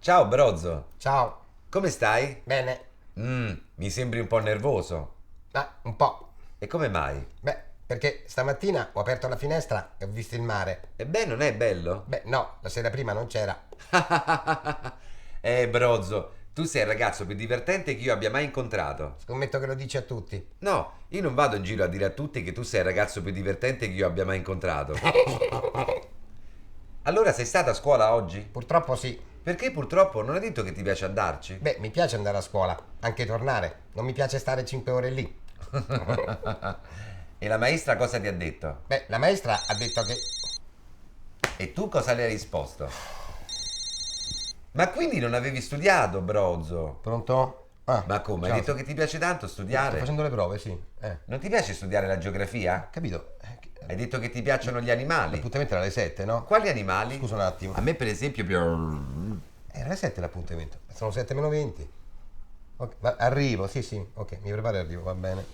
Ciao Brozzo, Ciao, come stai? bene, Mi sembri un po' nervoso. ma un po'. E come mai? Beh, perché stamattina ho aperto la finestra e ho visto il mare. E beh, non è bello? Beh, no, la sera prima non c'era. Brozzo, tu sei il ragazzo più divertente che io abbia mai incontrato. Scommetto che lo dici a tutti. No, io non vado in giro a dire a tutti che tu sei il ragazzo più divertente che io abbia mai incontrato. Allora sei stata a scuola oggi? Purtroppo sì. Perché purtroppo non hai detto che ti piace andarci? Beh, mi piace andare a scuola, anche tornare. Non mi piace stare 5 ore lì. E la maestra cosa ti ha detto? Beh, la maestra ha detto che... E tu cosa le hai risposto? Ma quindi non avevi studiato, Brozzo? Pronto? Ah, Ma come? Hai ciao. detto che ti piace tanto Sto studiare? facendo le prove, sì. Non ti piace studiare la geografia? Capito? Hai detto che ti piacciono gli animali. L'appuntamento era alle 7, no? Quali animali? Scusa un attimo. A me per esempio Era alle 7 l'appuntamento. Sono 7 meno 20. Ok, arrivo, sì, sì. Ok, mi preparo e arrivo, va bene.